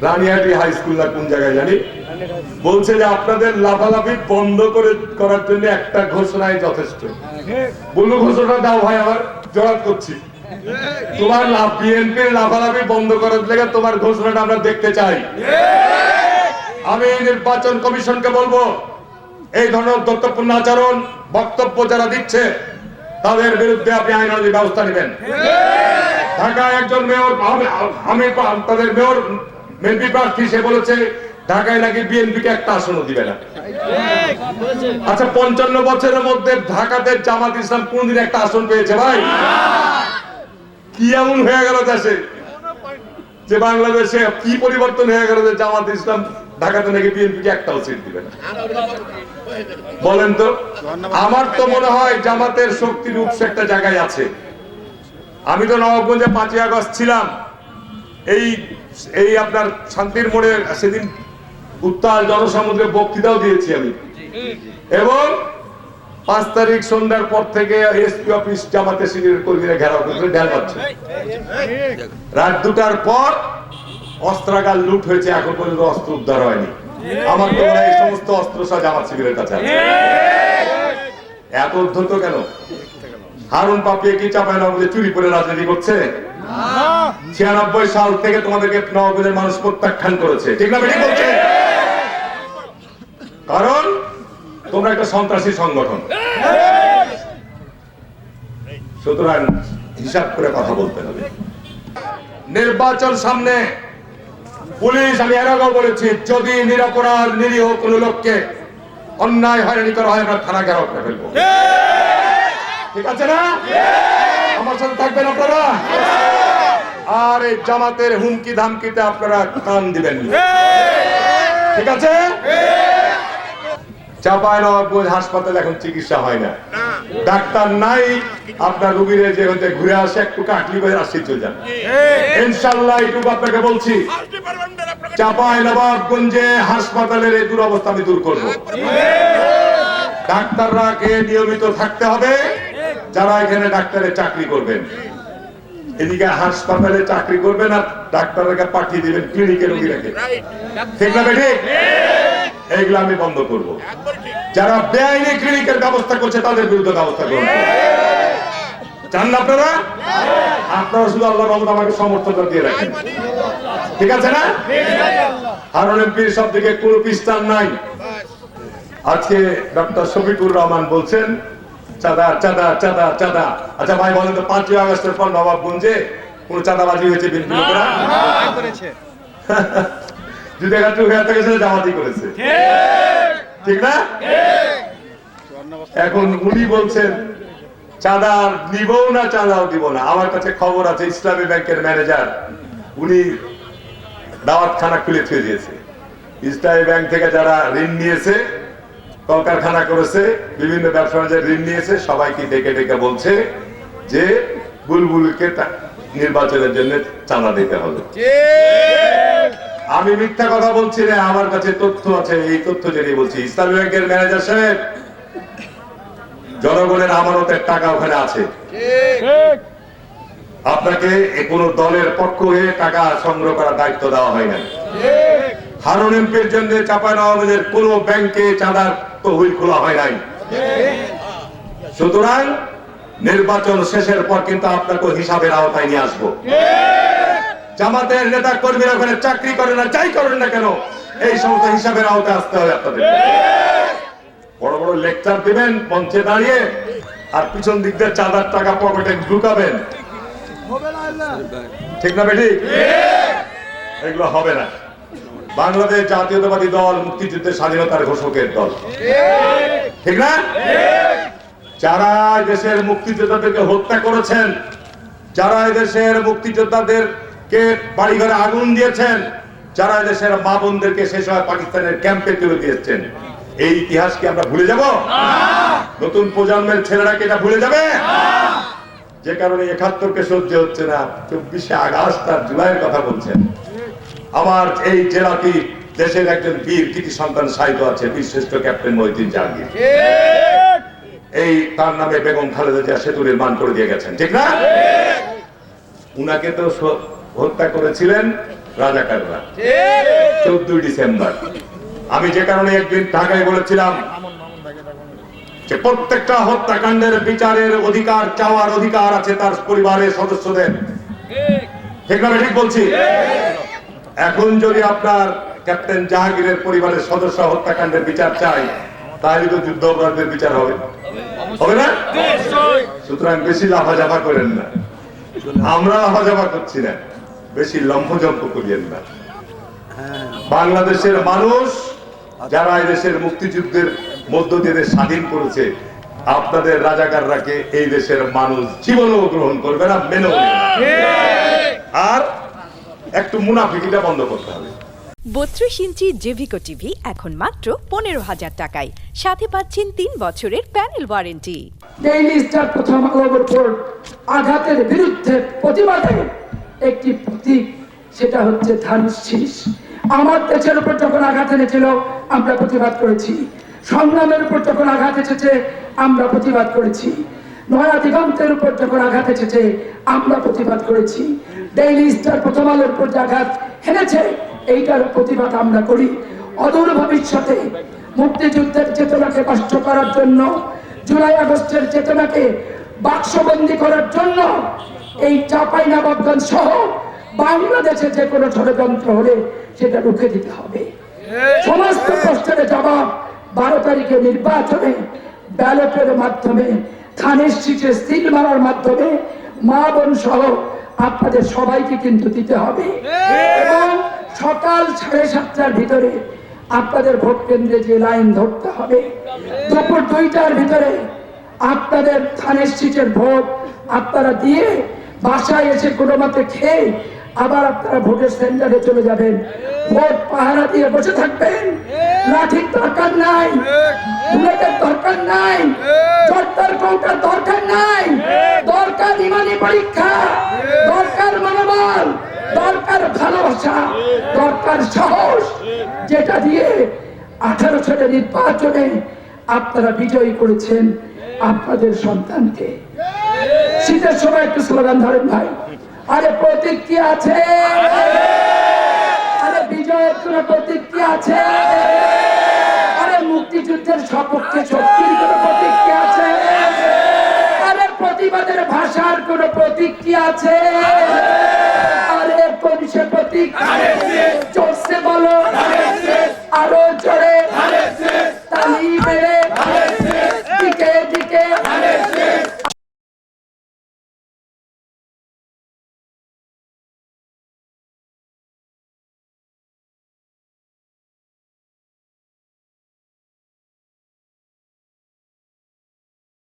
Ranihati high school না কোন জায়গায় জানি বলছে যে আপনাদের লাফালাফি বন্ধ করার জন্য একটা ঘোষণাই যথেষ্ট। বললো ঘোষণা দাও ভাই, আবার জবাব করছি। তোমার বিএনপির লাফালাফি বন্ধ করার লেগে তোমার ঘোষণাটা আমরা দেখতে চাই। আমি নির্বাচন কমিশনকে বলবো, এই ধরনের দত্তপূর্ণ আচরণ বক্তব্য যারা দিচ্ছে তাদের বিরুদ্ধে আপনি আইনানুগ ব্যবস্থা নেবেন। ঢাকায় একজন মেয়র, আমি তাদের মেয়র এমপি প্রার্থী, সে বলেছে ঢাকায় নাকি বিএনপিকে একটা আসনও দিবে না। আচ্ছা, 55 বছরের মধ্যে ঢাকাতে জামাত ইসলাম কোনদিন একটা আসন পেয়েছে ভাই? কি এমন হয়ে গেল দেশে যে বাংলাদেশে কি পরিবর্তন হয়ে গেল যে জামাত ইসলাম ঢাকাতে নাকি বিএনপিকে একটাও সিট দিবে না? বলেন তো। আমার তো মনে হয় জামাতের শক্তির উৎস একটা জায়গায় আছে। আমি তো নবাবগঞ্জে 5ই আগস্ট ছিলাম, এই আপনার শান্তির মোড়ে সেদিন উত্তাল জনসমুদ্রে বক্তৃতাও দিয়েছি আমি। এবং 5 তারিখ সন্ধ্যার পর থেকে এসপি অফিস জামাতে শিবিরের কর্মীরা ঘেরাও করে ঢেল পাচ্ছে। রাত 2টার পর অস্ত্রাগার লুট হয়েছে, এখন পর্যন্ত অস্ত্র উদ্ধার হয়নি। আমার তো মনে হয় এই সমস্ত অস্ত্র সব জামাত শিবিরের কাছে আছে। এত উদ্ধত কেন? হারুন পাপিয়ে কি চাঁপাইনবাবগঞ্জে চুরি করে রাজনীতি করছে? 96 সাল থেকে তোমাদেরকে নবাবগঞ্জের মানুষ প্রত্যাখ্যান করেছে, ঠিক না? ঠিক বলছে, কারণ তোমরা একটা সন্ত্রাসী সংগঠন। সুতরাং হিসাব করে কথা বলতে হবে। নির্বাচন সামনে, পুলিশ, আমি এর আগেও বলেছি, যদি নিরপরাধ নিরীহ কোন লোককে অন্যায় হয়রানি করা হয় আমরা থানা ঘেরাও করে ফেলবো। ঠিক আছে না? আমার সাথে থাকবেন আপনারা। আর এই জামাতের হুমকি ধামকিতে আপনারা কান দিবেন, ঠিক আছে? চাঁপাইনবাবগঞ্জ হাসপাতালে এখন চিকিৎসা হয় না, ডাক্তার নাই। আপনার রোগীরা যে হতে ঘুরে আসে একটু কাটলি করে আসি চলে যান। ইনশাআল্লাহ এইটুকু আপনাকে বলছি, চাঁপাইনবাবগঞ্জে হাসপাতালের এই দুরবস্থা আমি দূর করব। ডাক্তাররা কে নিয়মিত থাকতে হবে, যারা এখানে ডাক্তারের চাকরি করবেন। এদিকে হাসপাতালে চাকরি করবেন আর ডাক্তারকে পাঠিয়ে দিবেন ক্লিনিকে রোগীরাকে, ঠিক না? ঠিক। এইগুলো আমি বন্ধ করব। যারা বেআইনি ক্লিনিকের ব্যবস্থা করছে তাদের বিরুদ্ধে ব্যবস্থা করব। চান না আপনারা? আপনারা শুধু আল্লাহর রহমতে আমাকে সমর্থনটা দিয়ে রাখেন, ঠিক আছে না? হারুন এমপির সব দিকে কোনো পিস্তান নাই। আজকে ডক্টর শফিকুর রহমান বলছেন চাঁদা চাঁদা চাঁদা চাঁদা। আচ্ছা ভাই বলেন তো, 5ই আগস্টের পর নবাবগঞ্জে কোন চাঁদাবাজি হয়েছে? বিএনপি লোকেরা যদি একটু হয়ে থাকে সেটা জামাতি করেছে, ঠিক না? এখন উনি বলছেন চাঁদা নিব না, চাঁদাও দিব না। আমার কাছে খবর আছে, ইসলামী ব্যাংকের ম্যানেজার উনি দাওয়াতখানা খুলে থুয়ে দিয়েছে। ইসলামী ব্যাংক থেকে যারা ঋণ নিয়েছে, কলকারখানা করেছে, বিভিন্ন ব্যবসা বাণিজ্যের ঋণ নিয়েছে, সবাইকে ডেকে ডেকে বলছে যে বুলবুলকে নির্বাচনের জন্য চাঁদা দিতে হবে। আমি মিথ্যা কথা বলছি না, আমার কাছে তথ্য আছে। এই তথ্য জেনে বলছি, ইসলামী ব্যাংকের ম্যানেজার সাহেব, জনগণের আমানতের টাকা ওখানে আছে। আপনাকে কোন দলের পক্ষ হয়ে টাকা সংগ্রহ করার দায়িত্ব দেওয়া হয় না। হারুন এমপির জন্য চাঁপাইনবাবগঞ্জের কোন ব্যাংকে চাঁদার তহবিল খোলা হয় নাই। সুতরাং নির্বাচন শেষের পর কিন্তু আপনাকে হিসাবের আওতায় নিয়ে আসবো। জামাতের নেতা কর্মীরা ওখানে চাকরি করে না, যাই করেন না কেন, এই সমস্ত হিসাবের আওতায় আসতে হবে আপনাদের। বড় বড় লেকচার দিবেন মঞ্চে দাঁড়িয়ে, আর পিছন দিক দিয়ে চাঁদার টাকা পকেটে ঢুকাবেন, ঠিক না বেটি? এগুলো হবে না। বাংলাদেশ জাতীয়তাবাদী দল মুক্তিযুদ্ধের স্বাধীনতার ঘোষকের দল, ঠিক না? যারা দেশের মুক্তিযোদ্ধাদেরকে হত্যা করেছেন, যারা দেশের মুক্তিযোদ্ধাদেরকে বাড়িঘরে আগুন দিয়েছেন, যারা দেশের মা বোনদেরকে সে সময় পাকিস্তানের ক্যাম্পে তুলে দিয়েছেন, এই ইতিহাসকে আমরা ভুলে যাব? নতুন প্রজন্মের ছেলেরা কি এটা ভুলে যাবে? যে কারণে 71কে সহ্য হচ্ছে না, 24শে আগস্ট আর জুলাইয়ের কথা বলছেন। আমার এই জেলাটি দেশের একজন বীর কৃতি সন্তান সাহিত্য আছে, বীরশ্রেষ্ঠ ক্যাপ্টেন মহিউদ্দিন জাহাঙ্গীর। এই তার নামে বেগম খালেদা জিয়া সেতু নির্মাণ করে দিয়ে গেছেন, ঠিক না? উনাকে তো হত্যা করেছিলেন রাজাকাররা। 14 ডিসেম্বর আমি যে কারণে একদিন ঢাকায় বলেছিলাম যে প্রত্যেকটা হত্যাকাণ্ডের বিচারের অধিকার চাওয়ার অধিকার আছে তার পরিবারের সদস্যদের। ঠিক না ঠিক বলছি? এখন যদি আপনার ক্যাপ্টেন জাহাঙ্গীরের পরিবারের সদস্য হত্যাকাণ্ডের বিচার চাই, তাহলে তো যুদ্ধ অপরাধের বিচার হবে, হবে না? সুতরাং বেশি লাফাঝাফা করেন না, আমরা লাফাঝাফা করছি না, বেশি লম্ফজম্প করিয়েন না। বাংলাদেশের মানুষ যারা এই দেশের মুক্তিযুদ্ধের মধ্য দিয়ে স্বাধীন করেছে, আপনাদের রাজাকাররাকে এই দেশের মানুষ জীবনেও গ্রহণ করবে না, মেনেও নেবে না। আর একটু মুনাফিকিটা বন্ধ করতে হবে। 32 ইঞ্চি জেভিকো টিভি এখন মাত্র 15,000 টাকায়, সাথে পাচ্ছেন 3 বছরের প্যানেল ওয়ারেন্টি। ডেইলি স্টার প্রথম আলোর উপর আঘাতের বিরুদ্ধে প্রতিবাদে একটি প্রতীক, সেটা হচ্ছে ধানুষ শীষ। আমার দেশের উপর যখন আঘাত এনেছিল আমরা প্রতিবাদ করেছি, সংগ্রামের উপর যখন আঘাত এসেছে আমরা প্রতিবাদ করেছি, নয়া দিগন্তের উপর যখন আঘাত এসেছে আমরা প্রতিবাদ করেছি। ডেইলি স্টার প্রথম আলোর উপর যে আঘাত এনেছে এইটার প্রতিবাদ আমরা করি। অদূর ভবিষ্যতে মুক্তিযুদ্ধের চেতনাকে নষ্ট করার জন্য, জুলাই আগস্টের চেতনাকে বাক্সবন্দি করার জন্য এই চাঁপাইনবাবগঞ্জ সহ বাংলাদেশে যে কোনো ষড়যন্ত্র হলে সেটা রুখে দিতে হবে। সমস্ত প্রশ্নের জবাব 12 তারিখে নির্বাচনে ব্যালটের মাধ্যমে, ধানের শীষে সিল মারার মাধ্যমে মা বোন সহ আপনাদের সবাইকে কিন্তু দিতে হবে। এবং সকাল 7:30টার ভিতরে আপনাদের ভোট কেন্দ্রে যে লাইন ধরতে হবে, দুপুর 2টার ভিতরে আপনাদের ধানের শীষের ভোট আপনারা দিয়ে বাসায় এসে কোনো মতে খেয়ে আবার আপনারা ভোটের সেন্টারে চলে যাবেন। ভোট পাহারা দিয়ে বসে থাকবেন। লাঠির দরকার নাই, বুলেটের দরকার নাই, জর্দার কৌটার দরকার নাই, দরকার ইমানি পরীক্ষা, দরকার মনোবল, দরকার ভালোবাসা, দরকার সাহস, যেটা দিয়ে 18 সালের নির্বাচনে আপনারা বিজয়ী করেছেন আপনাদের সন্তানকে। শীতের সময় একটু স্লোগান ধরেন ভাই, আরে প্রতীক কি আছে? আরে বিজয়ের কোন প্রতীক কি আছে? আরে মুক্তিযুদ্ধের সপক্ষে শক্তির কোন প্রতীক কি আছে? আরে প্রতিবাদের ভাষার কোন প্রতীক কি আছে? আরে কোন সে প্রতীক?